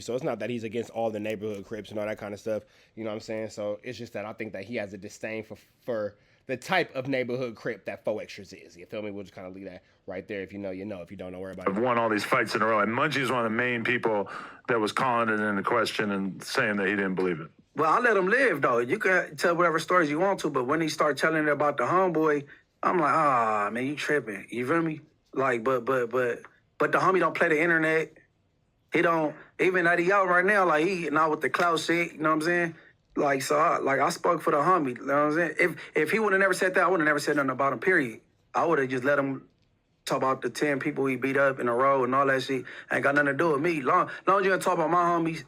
So it's not that he's against all the neighborhood Crips and all that kind of stuff. You know what I'm saying? So it's just that I think that he has a disdain for the type of neighborhood Crip that 4Extras is. You feel me? We'll just kind of leave that right there. If you know, you know. If you don't know, worry about it. I've won all these fights in a row, and Munchie's one of the main people that was calling it into question and saying that he didn't believe it. Well, I let him live, though. You can tell whatever stories you want to, but when he start telling it about the homeboy, I'm like, man, you tripping. You feel me? Like, but the homie don't play the internet. He don't, even that he out right now, like, he not with the clout shit, you know what I'm saying? Like, so, I spoke for the homie, you know what I'm saying? If he would have never said that, I would have never said nothing about him, period. I would have just let him talk about the 10 people he beat up in a row and all that shit. Ain't got nothing to do with me. Long as you gonna talk about my homies,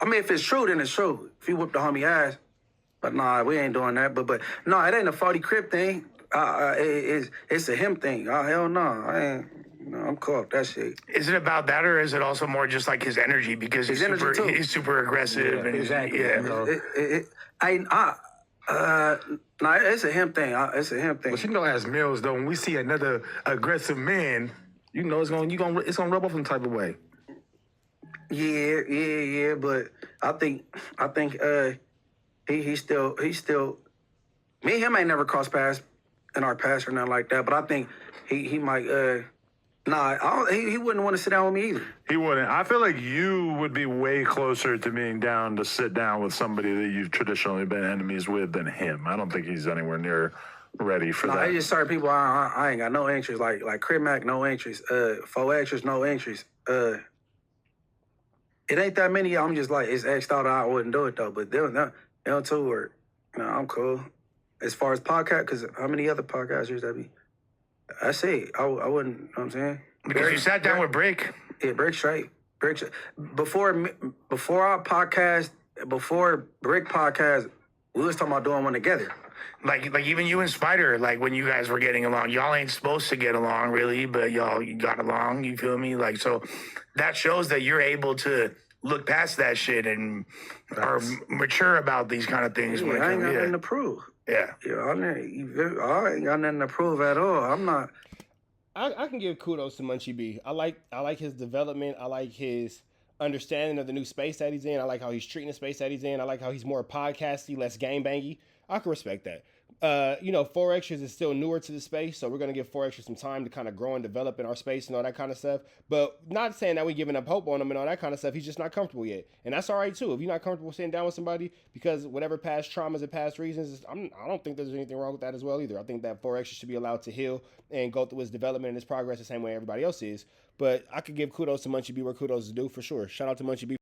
I mean, if it's true, then it's true. If he whooped the homie ass, but nah, we ain't doing that. But no, it ain't a 40 Crip thing. It's a him thing. Oh, hell no, I'm cool with that shit. Is it about that, or is it also more just like his energy? Because he's super aggressive. Yeah, and exactly. Yeah. Nah, it's a him thing. It's a him thing. But you know, as males though, when we see another aggressive man, you know it's gonna rub off some type of way. Yeah. But I think he still me and him ain't never crossed paths in our past or nothing like that. But I think he might he wouldn't want to sit down with me either. He wouldn't. I feel like you would be way closer to being down to sit down with somebody that you've traditionally been enemies with than him. I don't think he's anywhere near ready for that. There's just certain people I ain't got no interest. Like Crip Mac, no interest. 4Extras, no interest. It ain't that many. I'm just like, it's X'd out. I wouldn't do it though. But them two work. No, I'm cool. As far as podcast, because how many other podcasters that be? I say I wouldn't. You know what I'm saying? Because you sat down with Brick. Yeah, Brick straight. Before our podcast, before Brick podcast, we was talking about doing one together. Like even you and Spider, like when you guys were getting along, y'all ain't supposed to get along really, but you got along. You feel me? Like, so that shows that you're able to look past that shit and are mature about these kind of things. Yeah, I ain't got nothing to prove. Yeah. I ain't got nothing to prove at all. I'm not. I can give kudos to Munchie B. I like his development. I like his understanding of the new space that he's in. I like how he's treating the space that he's in. I like how he's more podcasty, less game bangy. I can respect that. 4Extras is still newer to the space, so we're going to give 4Extras some time to kind of grow and develop in our space and all that kind of stuff. But not saying that we're giving up hope on him and all that kind of stuff. He's just not comfortable yet. And that's all right, too. If you're not comfortable sitting down with somebody because whatever past traumas and past reasons, I don't think there's anything wrong with that as well either. I think that 4Extras should be allowed to heal and go through his development and his progress the same way everybody else is. But I could give kudos to Munchie B where kudos is due for sure. Shout out to Munchie B.